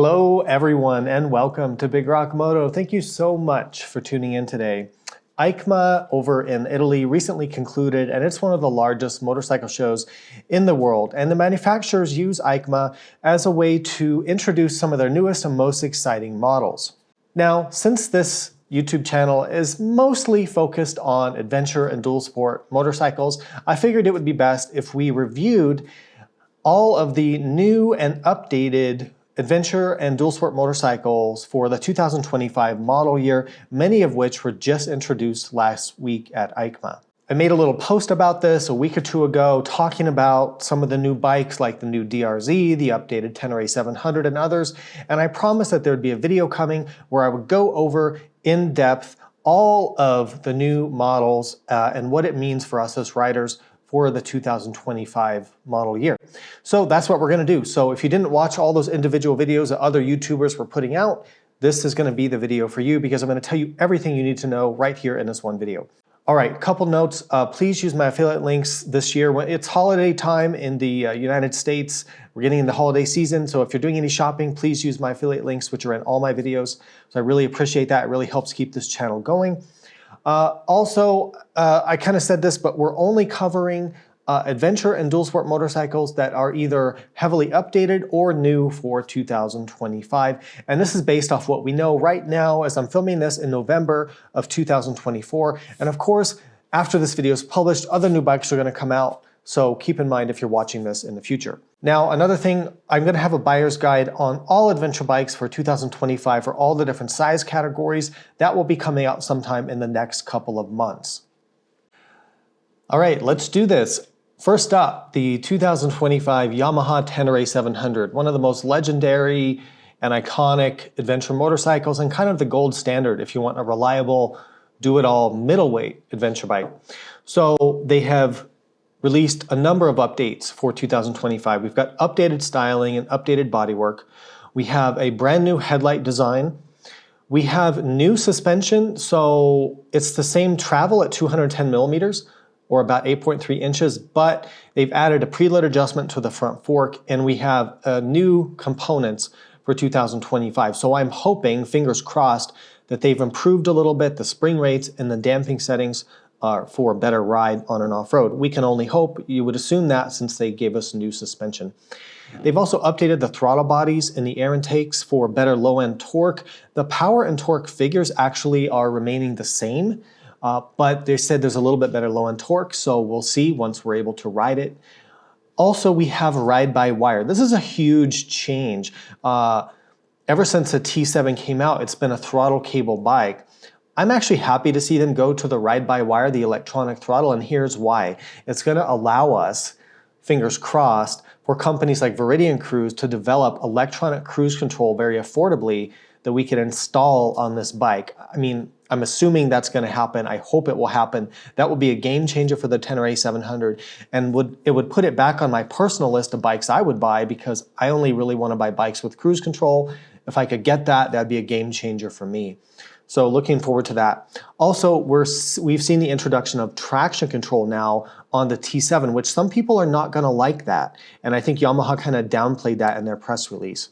Hello everyone and welcome to Big Rock Moto. Thank you so much for tuning in today. EICMA over in Italy recently concluded, and it's one of the largest motorcycle shows in the world. And the manufacturers use EICMA as a way to introduce some of their newest and most exciting models. Now, since this YouTube channel is mostly focused on adventure and dual sport motorcycles, I figured it would be best if we reviewed all of the new and updated adventure and dual sport motorcycles for the 2025 model year, many of which were just introduced last week at EICMA. I made a little post about this a week or two ago talking about some of the new bikes like the new DRZ, the updated Tenere 700 and others, and I promised that there would be a video coming where I would go over in depth all of the new models and what it means for us as riders for the 2025 model year. So that's what we're gonna do. So if you didn't watch all those individual videos that other YouTubers were putting out, this is gonna be the video for you because I'm gonna tell you everything you need to know right here in this one video. All right, a couple notes. Please use my affiliate links this year. It's holiday time in the United States. We're getting into holiday season, so if you're doing any shopping, please use my affiliate links, which are in all my videos. So I really appreciate that. It really helps keep this channel going. I kind of said this, but we're only covering adventure and dual sport motorcycles that are either heavily updated or new for 2025. And this is based off what we know right now as I'm filming this in November of 2024. And of course, after this video is published, other new bikes are going to come out. So keep in mind if you're watching this in the future. Now, another thing, I'm going to have a buyer's guide on all adventure bikes for 2025 for all the different size categories. That will be coming out sometime in the next couple of months. All right, let's do this. First up, the 2025 Yamaha Tenere 700, one of the most legendary and iconic adventure motorcycles and kind of the gold standard if you want a reliable, do-it-all middleweight adventure bike. So they have released a number of updates for 2025. We've got updated styling and updated bodywork. We have a brand new headlight design. We have new suspension, so it's the same travel at 210 millimeters, or about 8.3 inches, but they've added a preload adjustment to the front fork, and we have new components for 2025. So I'm hoping, fingers crossed, that they've improved a little bit the spring rates and the damping settings for a better ride on and off-road. We can only hope. You would assume that since they gave us new suspension. They've also updated the throttle bodies and the air intakes for better low-end torque. The power and torque figures actually are remaining the same, but they said there's a little bit better low-end torque, so we'll see once we're able to ride it. Also, we have ride-by-wire. This is a huge change. Ever since the T7 came out, it's been a throttle cable bike. I'm actually happy to see them go to the ride-by-wire, the electronic throttle, and here's why. It's going to allow us, fingers crossed, for companies like Viridian Cruise to develop electronic cruise control very affordably that we can install on this bike. I mean, I'm assuming that's going to happen. I hope it will happen. That would be a game changer for the Tenere 700, and it would put it back on my personal list of bikes I would buy because I only really want to buy bikes with cruise control. If I could get that, that'd be a game changer for me. So looking forward to that. Also, we've seen the introduction of traction control now on the T7, which some people are not going to like that. And I think Yamaha kind of downplayed that in their press release.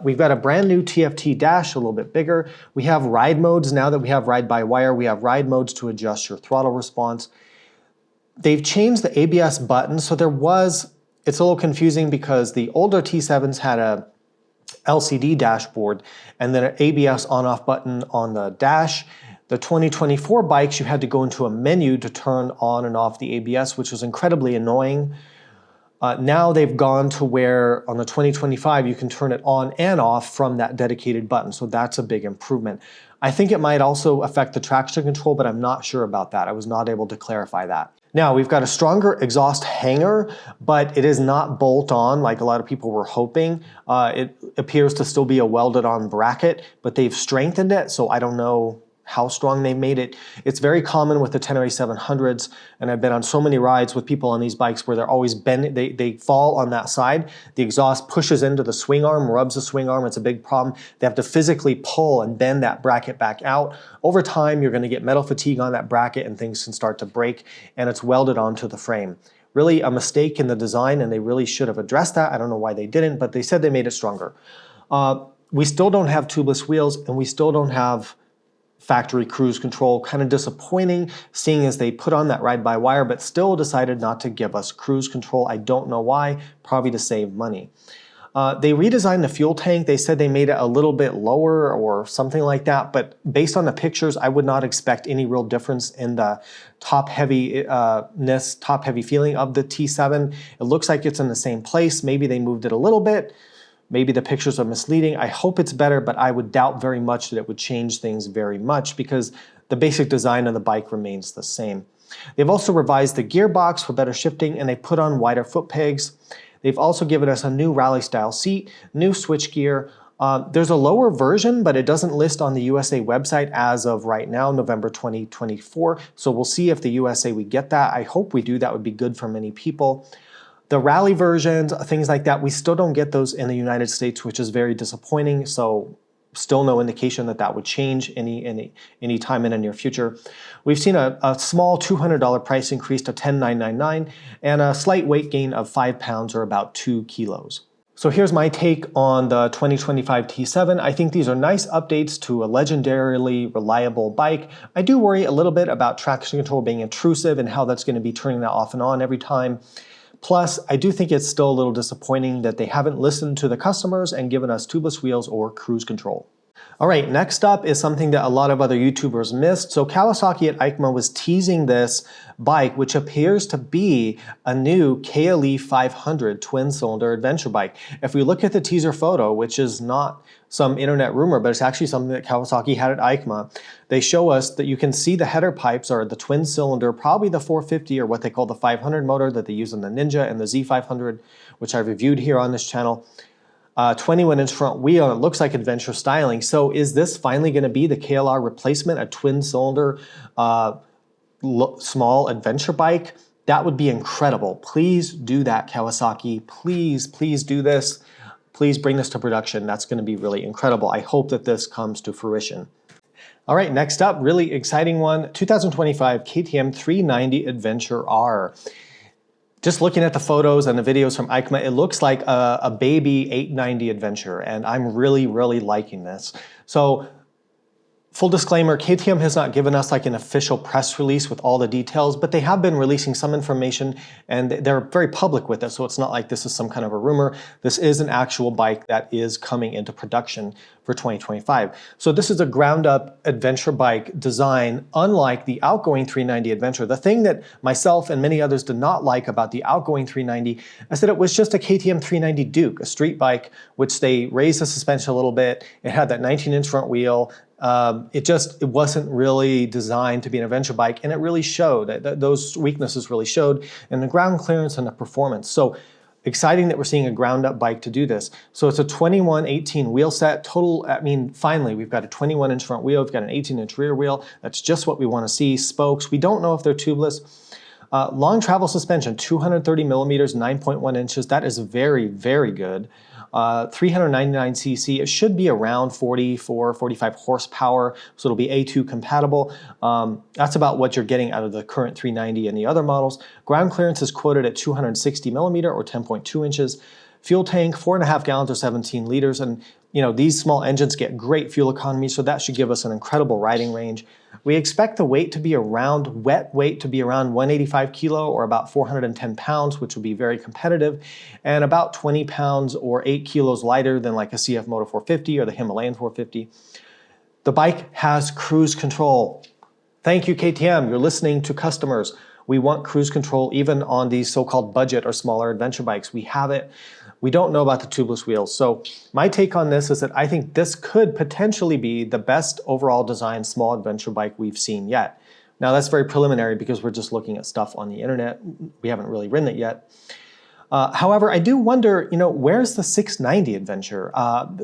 We've got a brand new TFT dash, a little bit bigger. We have ride modes now that we have ride-by-wire. We have ride modes to adjust your throttle response. They've changed the ABS button. So it's a little confusing because the older T7s had a LCD dashboard and then an ABS on-off button on the dash. The 2024 bikes, you had to go into a menu to turn on and off the ABS, which was incredibly annoying. Now they've gone to where on the 2025 you can turn it on and off from that dedicated button, so that's a big improvement. I think it might also affect the traction control, but I'm not sure about that. I was not able to clarify that. Now we've got a stronger exhaust hanger, but it is not bolt-on like a lot of people were hoping. It appears to still be a welded-on bracket, but they've strengthened it, so I don't know how strong they made it. It's very common with the Tenere 700s, and I've been on so many rides with people on these bikes where they're always bending, they fall on that side. The exhaust pushes into the swing arm, rubs the swing arm. It's a big problem. They have to physically pull and bend that bracket back out. Over time, you're gonna get metal fatigue on that bracket and things can start to break, and it's welded onto the frame. Really a mistake in the design, and they really should have addressed that. I don't know why they didn't, but they said they made it stronger. We still don't have tubeless wheels, and we still don't have factory cruise control. Kind of disappointing, seeing as they put on that ride-by-wire, but still decided not to give us cruise control. I don't know why, probably to save money. They redesigned the fuel tank. They said they made it a little bit lower or something like that, but based on the pictures, I would not expect any real difference in the top heavy feeling of the T7. It looks like it's in the same place. Maybe they moved it a little bit. Maybe the pictures are misleading. I hope it's better, but I would doubt very much that it would change things very much because the basic design of the bike remains the same. They've also revised the gearbox for better shifting, and they put on wider foot pegs. They've also given us a new rally style seat, new switchgear. There's a lower version, but it doesn't list on the USA website as of right now, November 2024. So we'll see if the USA we get that. I hope we do. That would be good for many people. The rally versions, things like that, we still don't get those in the United States, which is very disappointing. So still no indication that that would change any time in the near future. We've seen a small $200 price increase to $10,999 and a slight weight gain of 5 pounds or about 2 kilos. So here's my take on the 2025 T7. I think these are nice updates to a legendarily reliable bike. I do worry a little bit about traction control being intrusive and how that's going to be turning that off and on every time. Plus, I do think it's still a little disappointing that they haven't listened to the customers and given us tubeless wheels or cruise control. All right, next up is something that a lot of other YouTubers missed. So Kawasaki at EICMA was teasing this bike, which appears to be a new KLE500 twin-cylinder adventure bike. If we look at the teaser photo, which is not some internet rumor, but it's actually something that Kawasaki had at EICMA, they show us that you can see the header pipes are the twin-cylinder, probably the 450 or what they call the 500 motor that they use in the Ninja and the Z500, which I reviewed here on this channel. 21-inch front wheel, and it looks like adventure styling. So is this finally going to be the KLR replacement, a twin-cylinder small adventure bike? That would be incredible. Please do that, Kawasaki. Please, please do this. Please bring this to production. That's going to be really incredible. I hope that this comes to fruition. All right, next up, really exciting one, 2025 KTM 390 Adventure R. Just looking at the photos and the videos from EICMA, it looks like a baby 890 Adventure, and I'm really, really liking this. So, full disclaimer, KTM has not given us like an official press release with all the details, but they have been releasing some information and they're very public with it, so it's not like this is some kind of a rumor. This is an actual bike that is coming into production for 2025. So this is a ground-up adventure bike design, unlike the outgoing 390 Adventure. The thing that myself and many others did not like about the outgoing 390 is that it was just a KTM 390 Duke, a street bike, which they raised the suspension a little bit. It had that 19-inch front wheel. It wasn't really designed to be an adventure bike, and it really showed. Those weaknesses really showed in the ground clearance and the performance. So exciting that we're seeing a ground-up bike to do this. So it's a 21/18 wheel set. Total, I mean, finally, we've got a 21-inch front wheel. We've got an 18-inch rear wheel. That's just what we want to see. Spokes, we don't know if they're tubeless. Long travel suspension, 230 millimeters, 9.1 inches. That is very, very good. 399cc, it should be around 44, 45 horsepower, so it'll be A2 compatible. That's about what you're getting out of the current 390 and the other models. Ground clearance is quoted at 260 millimeter or 10.2 inches. Fuel tank, 4.5 gallons or 17 liters, and you know, these small engines get great fuel economy, so that should give us an incredible riding range. We expect the weight to be around, wet weight to be around 185 kilo or about 410 pounds, which would be very competitive, and about 20 pounds or 8 kilos lighter than like a CFMOTO 450 or the Himalayan 450. The bike has cruise control. Thank you, KTM. You're listening to customers. We want cruise control even on these so-called budget or smaller adventure bikes. We have it. We don't know about the tubeless wheels. So my take on this is that I think this could potentially be the best overall design small adventure bike we've seen yet. Now that's very preliminary because we're just looking at stuff on the internet. We haven't really ridden it yet. However, I do wonder, you know, where's the 690 Adventure?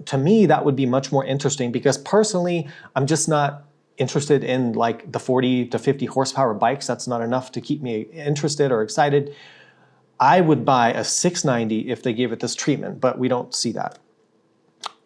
To me, that would be much more interesting because personally, I'm just not interested in like the 40 to 50 horsepower bikes. That's not enough to keep me interested or excited. I would buy a 690 if they gave it this treatment, but we don't see that.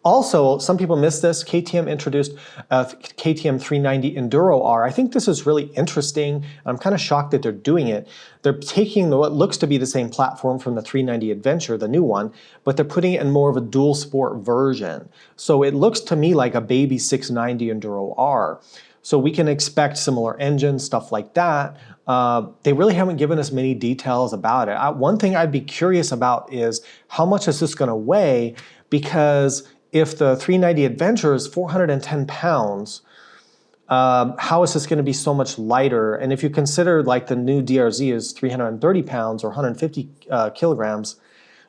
Also, some people missed this. KTM introduced KTM 390 Enduro R. I think this is really interesting. I'm kind of shocked that they're doing it. They're taking what looks to be the same platform from the 390 Adventure, the new one, but they're putting it in more of a dual sport version. So it looks to me like a baby 690 Enduro R. So we can expect similar engines, stuff like that. They really haven't given us many details about it. One thing I'd be curious about is how much is this going to weigh, because if the 390 Adventure is 410 pounds, how is this going to be so much lighter? And if you consider like the new DRZ is 330 pounds or 150 kilograms,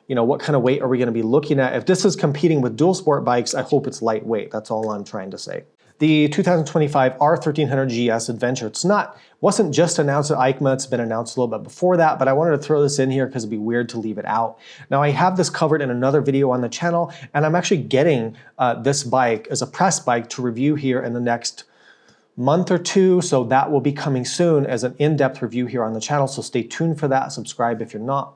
you know, what kind of weight are we going to be looking at? If this is competing with dual sport bikes, I hope it's lightweight. That's all I'm trying to say. The 2025 R1300GS Adventure, wasn't just announced at EICMA, it's been announced a little bit before that, but I wanted to throw this in here because it'd be weird to leave it out. Now I have this covered in another video on the channel, and I'm actually getting this bike as a press bike to review here in the next month or two, so that will be coming soon as an in-depth review here on the channel, so stay tuned for that, subscribe if you're not.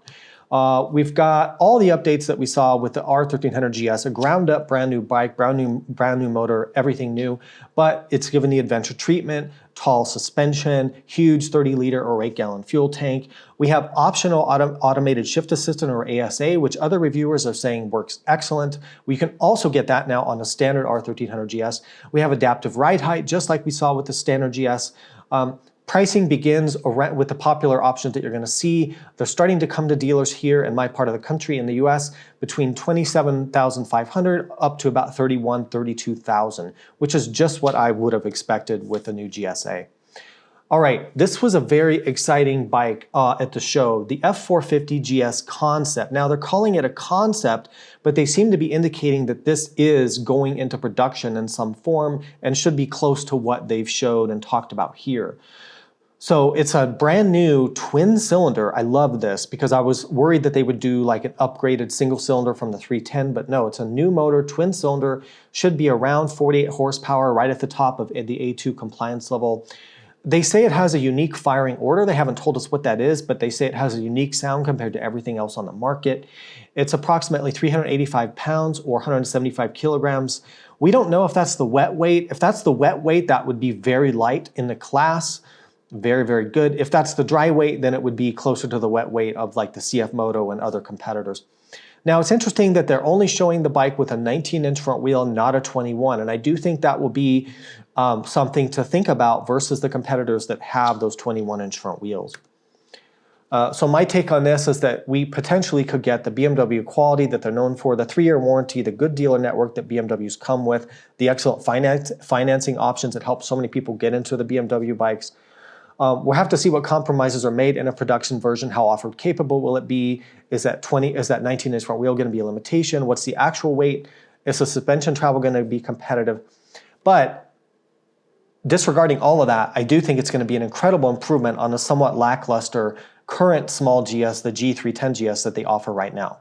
We've got all the updates that we saw with the R1300GS, a ground up brand new bike, brand new motor, everything new, but it's given the adventure treatment, tall suspension, huge 30-liter or 8-gallon fuel tank. We have optional automated shift assistant or ASA, which other reviewers are saying works excellent. We can also get that now on the standard R1300GS. We have adaptive ride height, just like we saw with the standard GS. Pricing begins with the popular options that you're going to see. They're starting to come to dealers here in my part of the country in the US between $27,500 up to about $31,000, $32,000, which is just what I would have expected with the new GSA. All right, this was a very exciting bike at the show, the F450 GS Concept. Now they're calling it a concept, but they seem to be indicating that this is going into production in some form and should be close to what they've showed and talked about here. So it's a brand new twin cylinder. I love this because I was worried that they would do like an upgraded single cylinder from the 310, but no, it's a new motor, twin cylinder, should be around 48 horsepower, right at the top of the A2 compliance level. They say it has a unique firing order. They haven't told us what that is, but they say it has a unique sound compared to everything else on the market. It's approximately 385 pounds or 175 kilograms. We don't know if that's the wet weight. If that's the wet weight, that would be very light in the class. Very, very good. If that's the dry weight, then it would be closer to the wet weight of like the CFMOTO and other competitors. Now it's interesting that they're only showing the bike with a 19-inch front wheel, not a 21, and I do think that will be something to think about versus the competitors that have those 21-inch front wheels. So my take on this is that we potentially could get the BMW quality that they're known for, the 3-year warranty, the good dealer network that BMWs come with, the excellent financing options that help so many people get into the BMW bikes. We'll have to see what compromises are made in a production version. How off-road capable will it be? Is that 19-inch front wheel going to be a limitation? What's the actual weight? Is the suspension travel going to be competitive? But disregarding all of that, I do think it's going to be an incredible improvement on the somewhat lackluster current small GS, the G310 GS that they offer right now.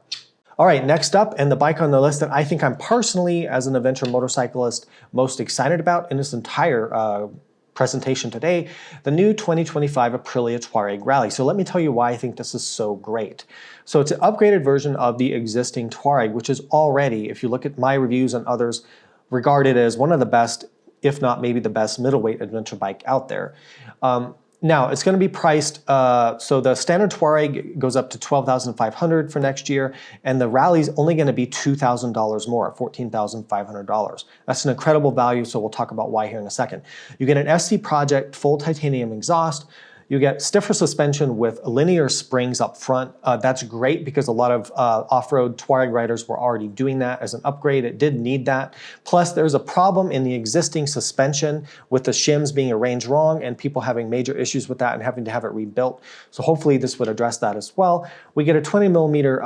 All right, next up, and the bike on the list that I think I'm personally, as an adventure motorcyclist, most excited about in this entire presentation today, the new 2025 Aprilia Tuareg Rally. So let me tell you why I think this is so great. So it's an upgraded version of the existing Tuareg, which is already, if you look at my reviews and others, regarded as one of the best, if not maybe the best middleweight adventure bike out there. Now, it's going to be priced, so the standard Tuareg goes up to $12,500 for next year, and the Rally's only going to be $2,000 more, $14,500. That's an incredible value, so we'll talk about why here in a second. You get an SC Project full titanium exhaust. You get stiffer suspension with linear springs up front. That's great because a lot of off-road Tuareg riders were already doing that as an upgrade. It did need that. Plus, there's a problem in the existing suspension with the shims being arranged wrong and people having major issues with that and having to have it rebuilt. So hopefully this would address that as well. We get a 20 millimeter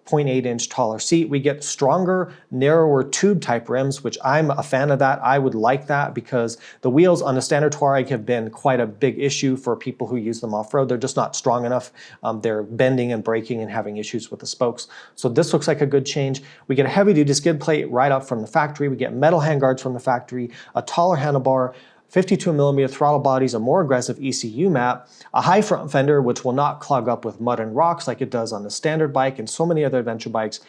0.8-inch taller seat. We get stronger, narrower tube type rims, which I'm a fan of that. I would like that because the wheels on the standard Tuareg have been quite a big issue for people who use them off-road. They're just not strong enough. They're bending and breaking and having issues with the spokes. So this looks like a good change. We get a heavy-duty skid plate right up from the factory. We get metal handguards from the factory, a taller handlebar, 52 millimeter throttle bodies, a more aggressive ECU map, a high front fender which will not clog up with mud and rocks like it does on the standard bike and so many other adventure bikes.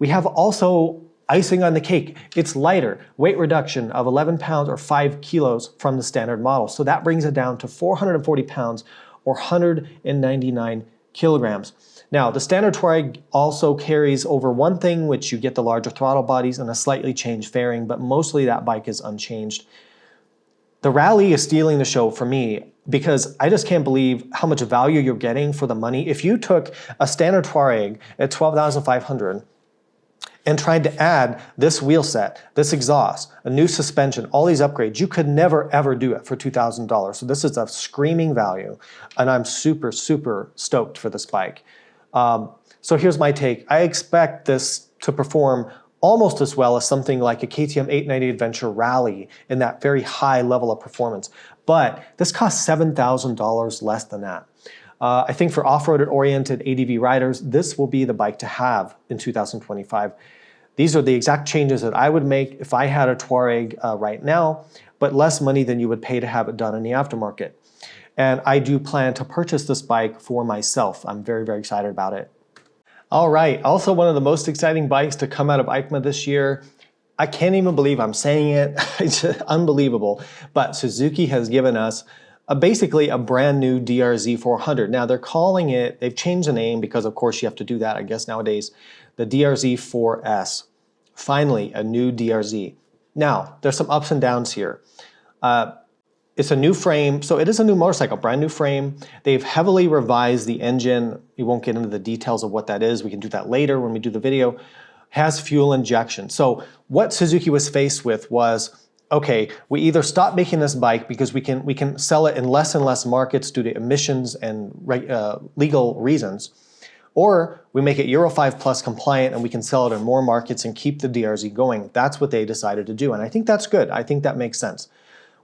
We have also Icing on the cake, it's lighter, weight reduction of 11 pounds or 5 kilos from the standard model. So that brings it down to 440 pounds or 199 kilograms. Now, the standard Tuareg also carries over one thing, which you get the larger throttle bodies and a slightly changed fairing, but mostly that bike is unchanged. The Rally is stealing the show for me because I just can't believe how much value you're getting for the money. If you took a standard Tuareg at $12,500 and tried to add this wheel set, this exhaust, a new suspension, all these upgrades, you could never ever do it for $2,000. So this is a screaming value, and I'm super, super stoked for this bike. So here's my take. I expect this to perform almost as well as something like a KTM 890 Adventure Rally in that very high level of performance. But this costs $7,000 less than that. I think for off-road oriented ADV riders, this will be the bike to have in 2025. These are the exact changes that I would make if I had a Tuareg right now, but less money than you would pay to have it done in the aftermarket. And I do plan to purchase this bike for myself. I'm very, very excited about it. All right, also one of the most exciting bikes to come out of EICMA this year. I can't even believe I'm saying it. It's unbelievable. But Suzuki has given us basically a brand new DRZ-400. Now they're calling it, they've changed the name because of course you have to do that, I guess nowadays, the DRZ-4S. Finally, a new DRZ. Now, there's some ups and downs here. It's a new frame, so it is a new motorcycle, brand new frame. They've heavily revised the engine. We won't get into the details of what that is. We can do that later when we do the video. Has fuel injection. So what Suzuki was faced with was, okay, we either stop making this bike because we can sell it in less and less markets due to emissions and legal reasons, or we make it Euro 5 plus compliant and we can sell it in more markets and keep the DRZ going. That's what they decided to do, and I think that's good. I think that makes sense.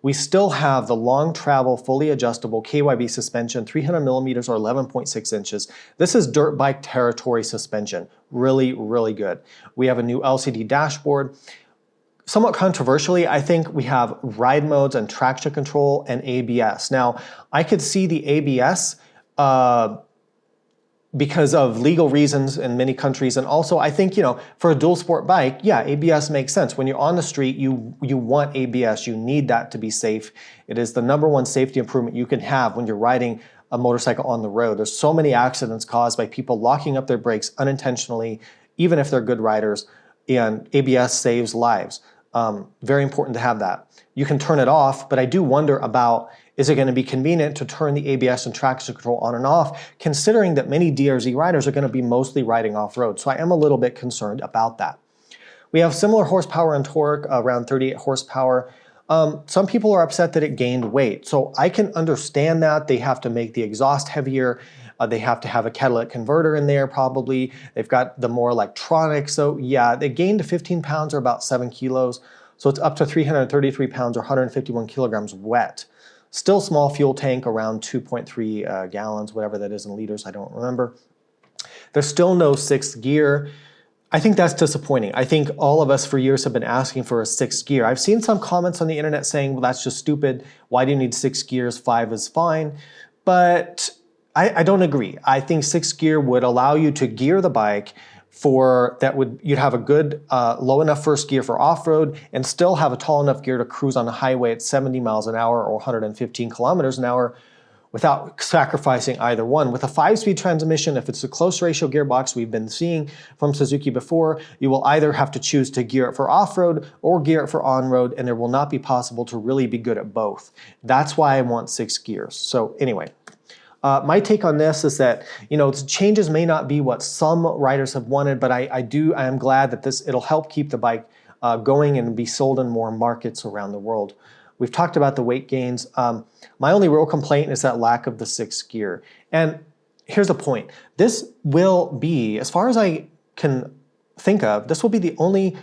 We still have the long travel, fully adjustable KYB suspension, 300 millimeters or 11.6 inches. This is dirt bike territory suspension. Really, really good. We have a new LCD dashboard. Somewhat controversially, I think we have ride modes and traction control and ABS. Now, I could see the ABS because of legal reasons in many countries. And also I think, for a dual sport bike, yeah, ABS makes sense. When you're on the street, you want ABS, you need that to be safe. It is the #1 safety improvement you can have when you're riding a motorcycle on the road. There's so many accidents caused by people locking up their brakes unintentionally, even if they're good riders, and ABS saves lives. Very important to have that. You can turn it off, but I do wonder about, is it going to be convenient to turn the ABS and traction control on and off, considering that many DRZ riders are going to be mostly riding off-road. So I am a little bit concerned about that. We have similar horsepower and torque, around 38 horsepower. Some people are upset that it gained weight. So I can understand that. They have to make the exhaust heavier. They have to have a catalytic converter in there probably. They've got the more electronics. So yeah, they gained 15 pounds or about 7 kilos. So it's up to 333 pounds or 151 kilograms wet. Still small fuel tank, around 2.3 gallons, whatever that is in liters, I don't remember. There's still no 6th gear. I think that's disappointing. I think all of us for years have been asking for a 6th gear. I've seen some comments on the internet saying, well, that's just stupid. Why do you need 6 gears? 5 is fine. But I don't agree. I think 6th gear would allow you to gear the bike you'd have a good low enough first gear for off-road and still have a tall enough gear to cruise on the highway at 70 miles an hour or 115 kilometers an hour without sacrificing either one. With a 5-speed transmission, if it's a close ratio gearbox we've been seeing from Suzuki before, you will either have to choose to gear it for off-road or gear it for on-road, and it will not be possible to really be good at both. That's why I want 6 gears. So anyway. My take on this is that, changes may not be what some riders have wanted, but I am glad that it'll help keep the bike going and be sold in more markets around the world. We've talked about the weight gains. My only real complaint is that lack of the 6th gear. And here's the point. This will be, as far as I can think of, this will be the only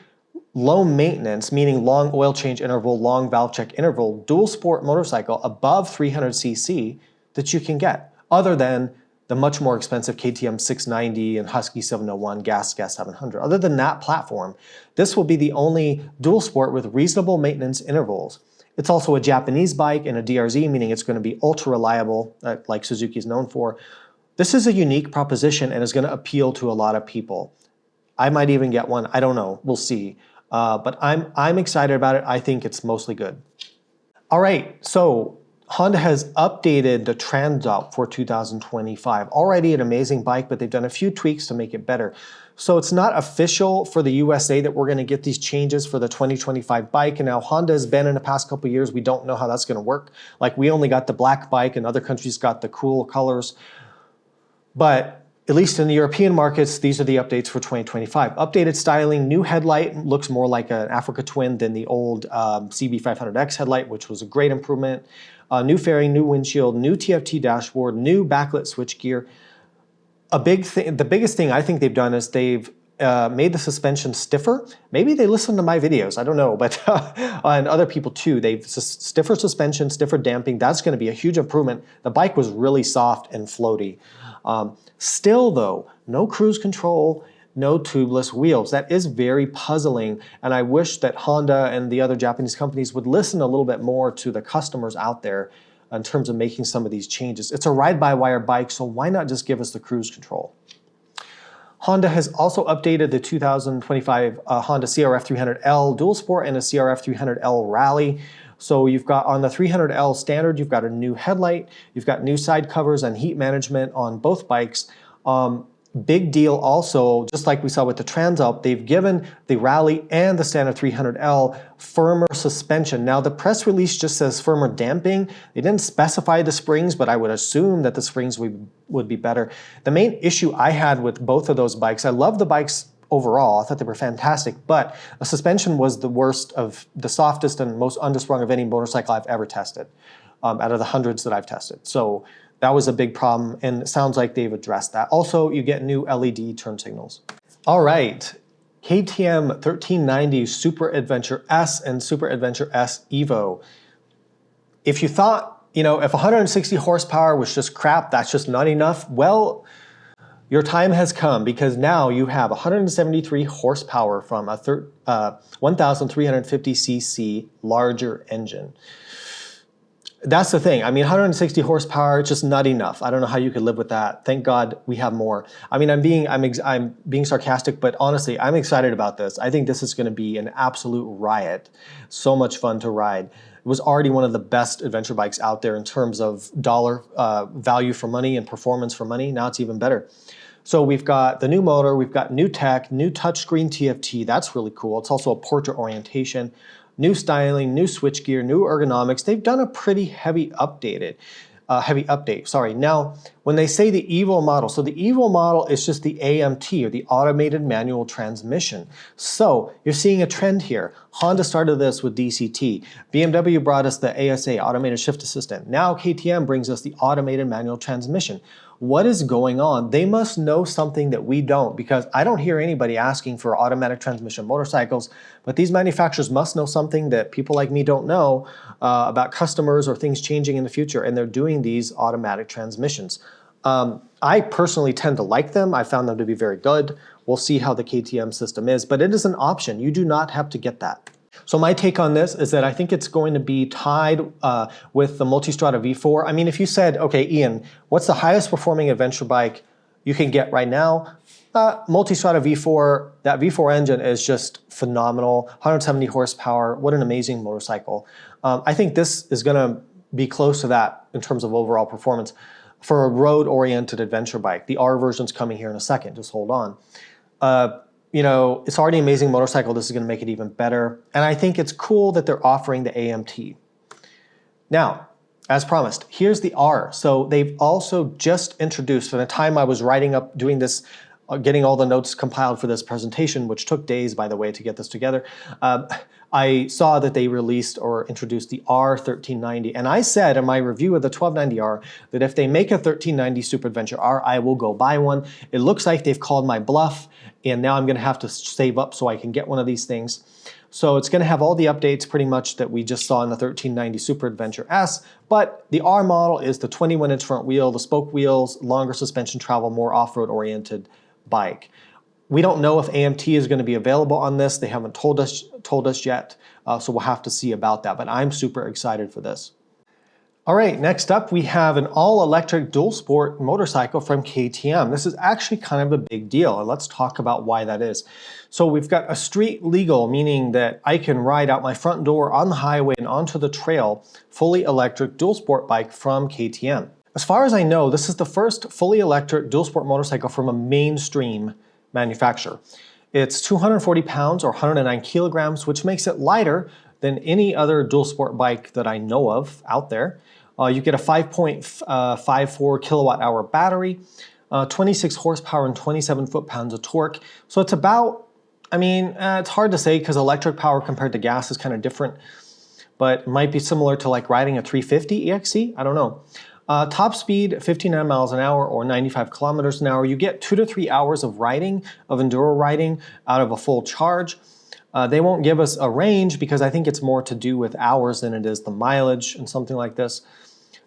low maintenance, meaning long oil change interval, long valve check interval, dual sport motorcycle above 300cc that you can get, other than the much more expensive KTM 690 and Husky 701 Gas 700. Other than that platform, this will be the only dual sport with reasonable maintenance intervals. It's also a Japanese bike and a DRZ, meaning it's going to be ultra reliable, like Suzuki is known for. This is a unique proposition and is going to appeal to a lot of people. I might even get one. I don't know. We'll see. But I'm excited about it. I think it's mostly good. All right, so Honda has updated the Transalp for 2025. Already an amazing bike, but they've done a few tweaks to make it better. So it's not official for the USA that we're going to get these changes for the 2025 bike. And now Honda has been in the past couple of years. We don't know how that's going to work. Like we only got the black bike and other countries got the cool colors. But at least in the European markets, these are the updates for 2025. Updated styling, new headlight, looks more like an Africa Twin than the old CB500X headlight, which was a great improvement. New fairing, new windshield, new TFT dashboard, new backlit switchgear. The biggest thing I think they've done is they've made the suspension stiffer. Maybe they listen to my videos, I don't know, but and other people too. They've stiffer suspension, stiffer damping. That's going to be a huge improvement. The bike was really soft and floaty. Still though, no cruise control, no tubeless wheels. That is very puzzling, and I wish that Honda and the other Japanese companies would listen a little bit more to the customers out there in terms of making some of these changes. It's a ride-by-wire bike, so why not just give us the cruise control? Honda has also updated the 2025 Honda CRF300L Dual Sport and a CRF300L Rally. So you've got on the 300L standard, you've got a new headlight, you've got new side covers and heat management on both bikes. Big deal also, just like we saw with the Transalp, they've given the Rally and the standard 300L firmer suspension. Now the press release just says firmer damping. They didn't specify the springs, but I would assume that the springs would be better. The main issue I had with both of those bikes, I love the bikes overall, I thought they were fantastic, but the suspension was the worst of the softest and most undersprung of any motorcycle I've ever tested, out of the hundreds that I've tested. So that was a big problem, and it sounds like they've addressed that. Also, you get new LED turn signals. All right, KTM 1390 Super Adventure S and Super Adventure S Evo. If you thought, if 160 horsepower was just crap, that's just not enough, well, your time has come, because now you have 173 horsepower from a 1,350cc larger engine. That's the thing. I mean, 160 horsepower, it's just not enough. I don't know how you could live with that. Thank God we have more. I mean, I'm being sarcastic, but honestly, I'm excited about this. I think this is going to be an absolute riot. So much fun to ride. It was already one of the best adventure bikes out there in terms of dollar value for money and performance for money. Now it's even better. So we've got the new motor, we've got new tech, new touchscreen TFT. That's really cool. It's also a portrait orientation. New styling, new switchgear, new ergonomics. They've done a pretty heavy update. Now, when they say the Evo model, so the Evo model is just the AMT, or the automated manual transmission. So you're seeing a trend here. Honda started this with DCT. BMW brought us the ASA, automated shift assistant. Now KTM brings us the automated manual transmission. What is going on? They must know something that we don't, because I don't hear anybody asking for automatic transmission motorcycles, but these manufacturers must know something that people like me don't know about customers or things changing in the future, and they're doing these automatic transmissions. I personally tend to like them. I found them to be very good. We'll see how the KTM system is, but it is an option. You do not have to get that. So my take on this is that I think it's going to be tied with the Multistrada V4. I mean, if you said, okay, Ian, what's the highest performing adventure bike you can get right now? Multistrada V4, that V4 engine is just phenomenal. 170 horsepower, what an amazing motorcycle. I think this is gonna be close to that in terms of overall performance for a road-oriented adventure bike. The R version's coming here in a second, just hold on. It's already an amazing motorcycle. This is going to make it even better. And I think it's cool that they're offering the AMT. Now, as promised, here's the R. So they've also just introduced, from the time I was writing up, doing this, getting all the notes compiled for this presentation, which took days, by the way, to get this together, I saw that they released or introduced the R1390. And I said in my review of the 1290R that if they make a 1390 Super Adventure R, I will go buy one. It looks like they've called my bluff, and now I'm going to have to save up so I can get one of these things. So it's going to have all the updates pretty much that we just saw in the 1390 Super Adventure S, but the R model is the 21-inch front wheel, the spoke wheels, longer suspension travel, more off-road oriented bike. We don't know if AMT is going to be available on this. They haven't told us yet, so we'll have to see about that, but I'm super excited for this. All right, next up we have an all-electric dual sport motorcycle from KTM. This is actually kind of a big deal, and let's talk about why that is. So we've got a street legal, meaning that I can ride out my front door on the highway and onto the trail, fully electric dual sport bike from KTM. As far as I know, this is the first fully electric dual sport motorcycle from a mainstream manufacturer. It's 240 pounds or 109 kilograms, which makes it lighter than any other dual sport bike that I know of out there. You get a 5.54 kilowatt hour battery, 26 horsepower and 27 foot-pounds of torque. So it's about, it's hard to say because electric power compared to gas is kind of different, but it might be similar to like riding a 350 EXC, I don't know. Top speed, 59 miles an hour or 95 kilometers an hour. You get 2 to 3 hours of riding, of enduro riding out of a full charge. They won't give us a range because I think it's more to do with hours than it is the mileage and something like this.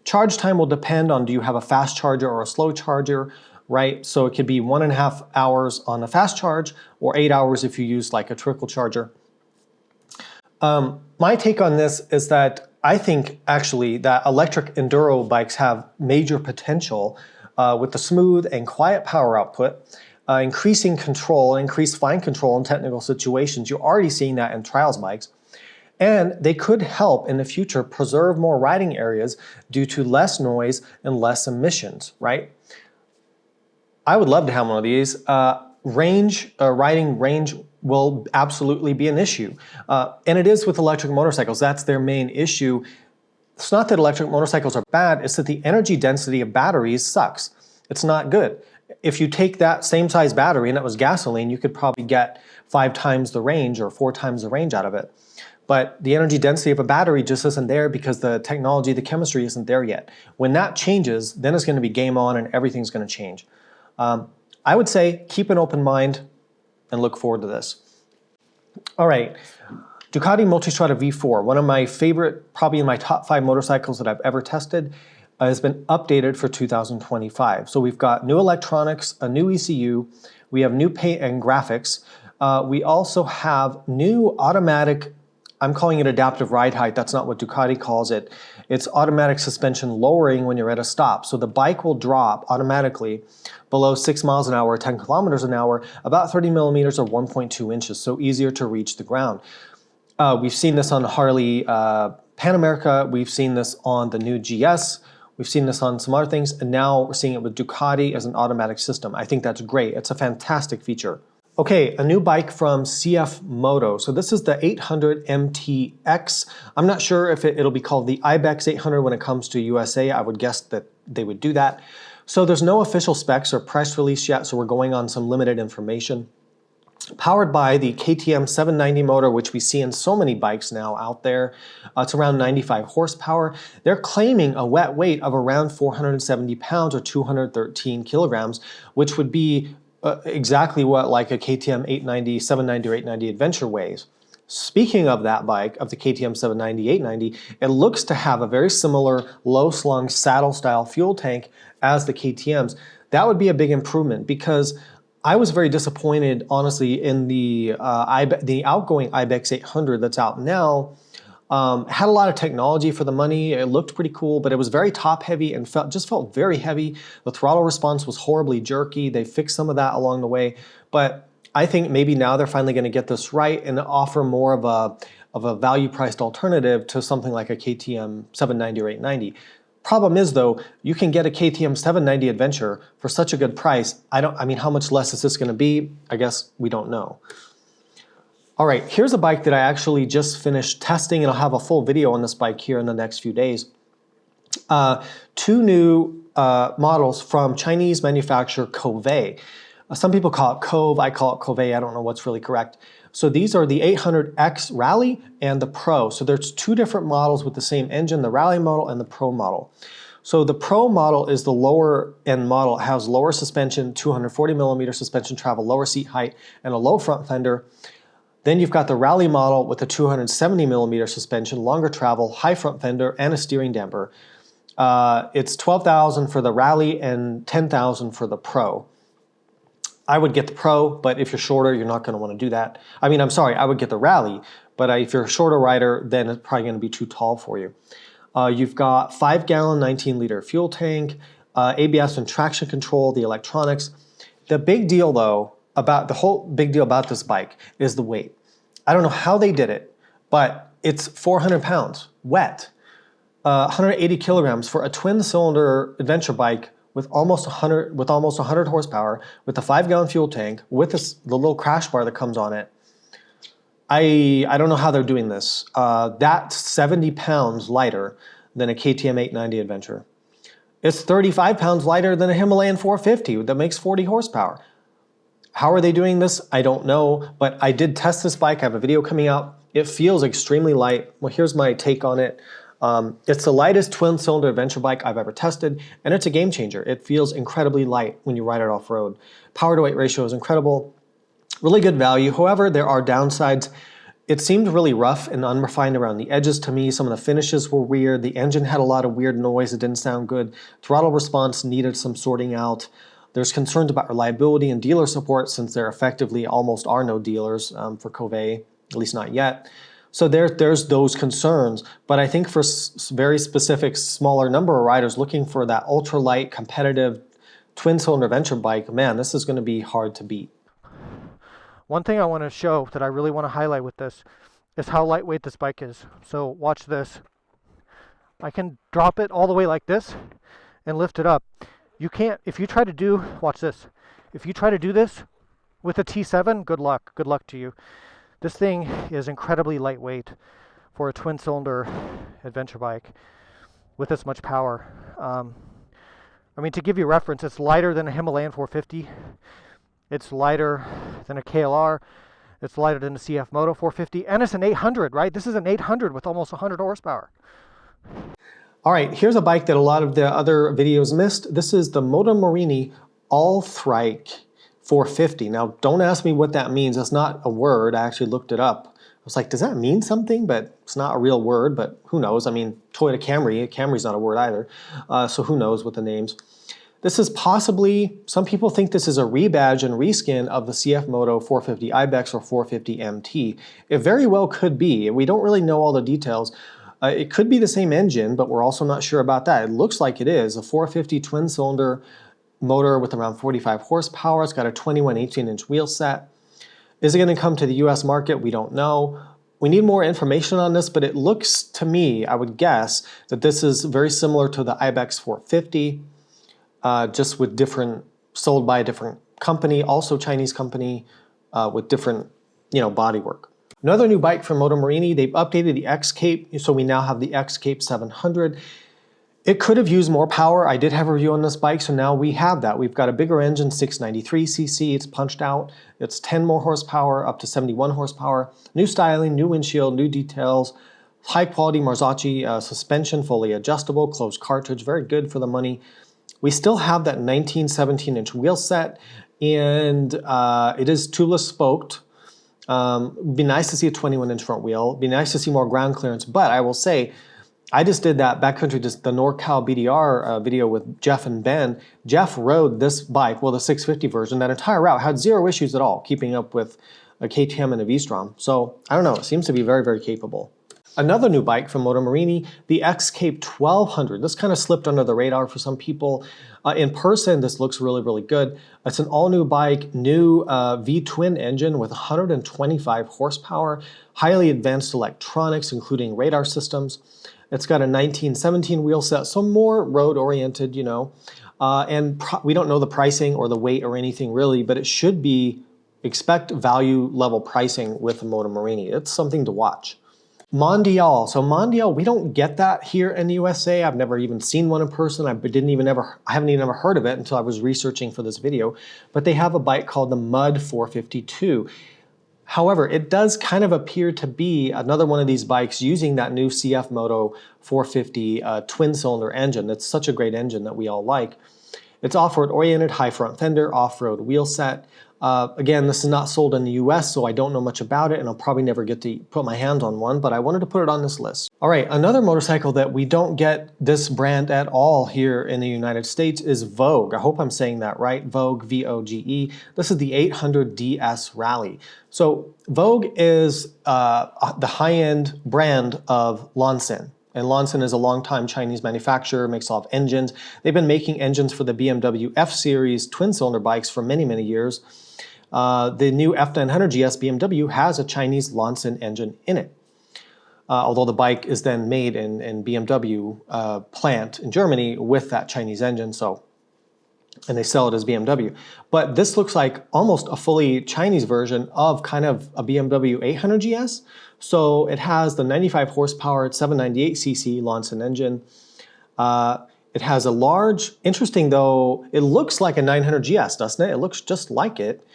Charge time will depend on do you have a fast charger or a slow charger, right? So it could be 1.5 hours on a fast charge or 8 hours if you use like a trickle charger. My take on this is that I think actually that electric enduro bikes have major potential with the smooth and quiet power output, increasing control, increased fine control in technical situations. You're already seeing that in trials bikes. And they could help in the future preserve more riding areas due to less noise and less emissions, right? I would love to have one of these. Riding range will absolutely be an issue. And it is with electric motorcycles. That's their main issue. It's not that electric motorcycles are bad, it's that the energy density of batteries sucks. It's not good. If you take that same size battery and it was gasoline, you could probably get 5 times the range or 4 times the range out of it. But the energy density of a battery just isn't there because the technology, the chemistry isn't there yet. When that changes, then it's going to be game on and everything's going to change. I would say keep an open mind and look forward to this. All right, Ducati Multistrada V4, one of my favorite, probably in my top 5 motorcycles that I've ever tested, has been updated for 2025. So we've got new electronics, a new ECU, we have new paint and graphics. We also have new automatic, I'm calling it adaptive ride height, that's not what Ducati calls it. It's automatic suspension lowering when you're at a stop. So the bike will drop automatically below 6 miles an hour or 10 kilometers an hour, about 30 millimeters or 1.2 inches, so easier to reach the ground. We've seen this on Harley Pan America, we've seen this on the new GS, we've seen this on some other things, and now we're seeing it with Ducati as an automatic system. I think that's great. It's a fantastic feature. Okay, a new bike from CFMOTO. So this is the 800 MTX. I'm not sure if it'll be called the Ibex 800 when it comes to USA. I would guess that they would do that. So there's no official specs or press release yet, so we're going on some limited information. Powered by the KTM 790 motor, which we see in so many bikes now out there. It's around 95 horsepower. They're claiming a wet weight of around 470 pounds or 213 kilograms, which would be exactly what like a KTM 890, 790 or 890 Adventure weighs. Speaking of that bike, of the KTM 790, 890, it looks to have a very similar low-slung saddle-style fuel tank as the KTM's. That would be a big improvement because I was very disappointed, honestly, in the outgoing Ibex 800 that's out now. Had a lot of technology for the money. It looked pretty cool, but it was very top heavy and just felt very heavy. The throttle response was horribly jerky. They fixed some of that along the way, but I think maybe now they're finally going to get this right and offer more of a value-priced alternative to something like a KTM 790 or 890. Problem is though, you can get a KTM 790 Adventure for such a good price. I mean, how much less is this going to be? I guess we don't know. All right, here's a bike that I actually just finished testing, and I'll have a full video on this bike here in the next few days. 2 new models from Chinese manufacturer KOVE. Some people call it KOVE, I call it KOVE, I don't know what's really correct. So these are the 800X Rally and the Pro. So there's 2 different models with the same engine, the Rally model and the Pro model. So the Pro model is the lower end model. It has lower suspension, 240 millimeter suspension travel, lower seat height, and a low front fender. Then you've got the Rally model with a 270 millimeter suspension, longer travel, high front fender, and a steering damper. It's $12,000 for the Rally and $10,000 for the Pro. I would get the Pro, but if you're shorter, you're not going to want to do that. I mean, I'm sorry, I would get the Rally, but if you're a shorter rider, then it's probably going to be too tall for you. You've got 5-gallon, 19-liter fuel tank, ABS and traction control, the electronics. The big deal though, big deal about this bike is the weight. I don't know how they did it, but it's 400 pounds, wet. 180 kilograms for a twin-cylinder adventure bike with almost 100 horsepower, with a 5-gallon fuel tank, with the little crash bar that comes on it. I don't know how they're doing this. That's 70 pounds lighter than a KTM 890 Adventure. It's 35 pounds lighter than a Himalayan 450 that makes 40 horsepower. How are they doing this? I don't know, but I did test this bike. I have a video coming out. It feels extremely light. Well, here's my take on it. It's the lightest twin-cylinder adventure bike I've ever tested, and it's a game changer. It feels incredibly light when you ride it off-road. Power to weight ratio is incredible. Really good value. However, there are downsides. It seemed really rough and unrefined around the edges to me. Some of the finishes were weird. The engine had a lot of weird noise. It didn't sound good. Throttle response needed some sorting out. There's concerns about reliability and dealer support, since there effectively almost are no dealers for KOVE, at least not yet. So there's those concerns, but I think for very specific smaller number of riders looking for that ultralight competitive twin-cylinder adventure bike, man, this is going to be hard to beat. One thing I want to show that I really want to highlight with this is how lightweight this bike is. So watch this. I can drop it all the way like this and lift it up. You can't, if you try to do, watch this. If you try to do this with a T7, good luck. Good luck to you. This thing is incredibly lightweight for a twin-cylinder adventure bike with this much power. I mean, to give you reference, it's lighter than a Himalayan 450. It's lighter than a KLR. It's lighter than a CFMOTO 450. And it's an 800, right? This is an 800 with almost 100 horsepower. All right, here's a bike that a lot of the other videos missed. This is the Moto Morini All-Thrike 450. Now, don't ask me what that means. That's not a word. I actually looked it up. I was like, does that mean something? But it's not a real word, but who knows? I mean, Toyota Camry's not a word either. So who knows what the names. This is possibly, some people think this is a rebadge and reskin of the CFMOTO 450 Ibex or 450 MT. It very well could be. We don't really know all the details. It could be the same engine, but we're also not sure about that. It looks like it is a 450 twin-cylinder motor with around 45 horsepower. It's got a 21 18-inch wheel set. Is it going to come to the US market? We don't know. We need more information on this, but it looks to me, I would guess, that this is very similar to the Ibex 450, just with different, sold by a different company, also Chinese company, with different, bodywork. Another new bike from Moto Morini, they've updated the X-Cape, so we now have the X-Cape 700. It could have used more power. I did have a review on this bike, so now we have that. We've got a bigger engine, 693cc. It's punched out. It's 10 more horsepower, up to 71 horsepower. New styling, new windshield, new details. High quality Marzocchi suspension, fully adjustable, closed cartridge, very good for the money. We still have that 17-inch wheel set, and it is tubeless spoked. It'd be nice to see a 21-inch front wheel. It'd be nice to see more ground clearance, but I will say, I just did that backcountry, the NorCal BDR video with Jeff and Ben. Jeff rode this bike, well, the 650 version, that entire route, had zero issues at all, keeping up with a KTM and a V-Strom. So, I don't know, it seems to be very, very capable. Another new bike from Moto Morini, the X-Cape 1200. This kind of slipped under the radar for some people. In person, this looks really, really good. It's an all-new bike, new V-twin engine with 125 horsepower, highly advanced electronics, including radar systems. It's got a 1917 wheel set, so more road-oriented, and we don't know the pricing or the weight or anything really, but it should be, expect value level pricing with the Moto Morini. It's something to watch. Mondial. So Mondial, we don't get that here in the USA. I've never even seen one in person. I haven't even ever heard of it until I was researching for this video. But they have a bike called the Mud 452. However, it does kind of appear to be another one of these bikes using that new CFMOTO 450 twin-cylinder engine. It's such a great engine that we all like. It's off-road oriented, high front fender, off-road wheel set. Again, this is not sold in the US, so I don't know much about it, and I'll probably never get to put my hands on one, but I wanted to put it on this list. All right, another motorcycle that we don't get this brand at all here in the United States is VOGE. I hope I'm saying that right, VOGE, V-O-G-E. This is the 800DS Rally. So VOGE is the high-end brand of Lansen. And Lansen is a longtime Chinese manufacturer, makes a lot of engines. They've been making engines for the BMW F-Series twin-cylinder bikes for many, many years. The new F900GS BMW has a Chinese Lansen engine in it. Although the bike is then made in BMW plant in Germany with that Chinese engine, and they sell it as BMW. But this looks like almost a fully Chinese version of kind of a BMW 800GS. So it has the 95 horsepower 798cc Lansen engine. It has a large, interesting though, it looks like a 900GS, doesn't it? It looks just like it,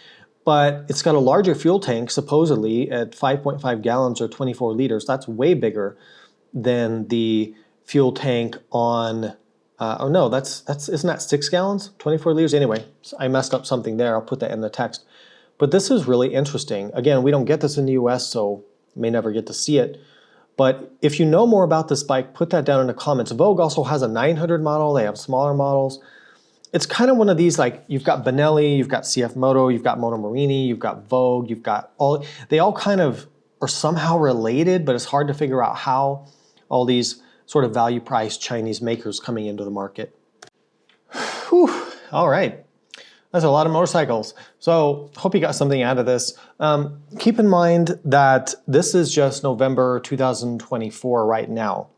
but it's got a larger fuel tank, supposedly at 5.5 gallons or 24 liters. That's way bigger than the fuel tank on, oh no, isn't that 6 gallons? 24 liters? Anyway, I messed up something there. I'll put that in the text. But this is really interesting. Again, we don't get this in the US, so may never get to see it. But if you know more about this bike, put that down in the comments. VOGE also has a 900 model. They have smaller models. It's kind of one of these, like, you've got Benelli, you've got CFMOTO, you've got Moto Morini, you've got VOGE, you've got all, they all kind of are somehow related, but it's hard to figure out how all these sort of value priced Chinese makers coming into the market. Whew, all right. That's a lot of motorcycles. So hope you got something out of this. Keep in mind that this is just November 2024 right now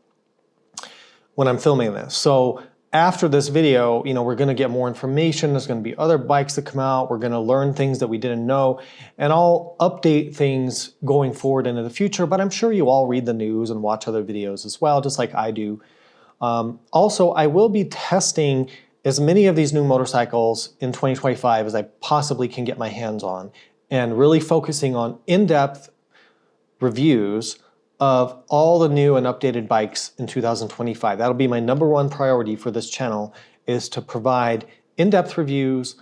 when I'm filming this. So after this video, you know, we're gonna get more information. There's gonna be other bikes that come out. We're gonna learn things that we didn't know, and I'll update things going forward into the future, but I'm sure you all read the news and watch other videos as well, just like I do. Also, I will be testing as many of these new motorcycles in 2025 as I possibly can get my hands on, and really focusing on in-depth reviews of all the new and updated bikes in 2025. That'll be my #1 priority for this channel, is to provide in-depth reviews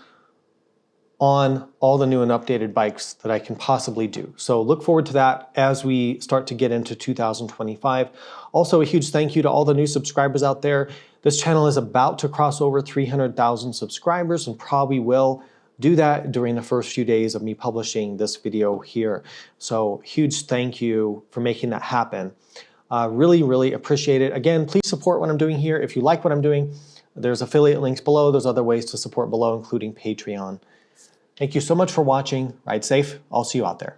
on all the new and updated bikes that I can possibly do. So look forward to that as we start to get into 2025. Also, a huge thank you to all the new subscribers out there. This channel is about to cross over 300,000 subscribers and probably will do that during the first few days of me publishing this video here. So huge thank you for making that happen. Really, really appreciate it. Again, please support what I'm doing here. If you like what I'm doing, there's affiliate links below. There's other ways to support below, including Patreon. Thank you so much for watching. Ride safe. I'll see you out there.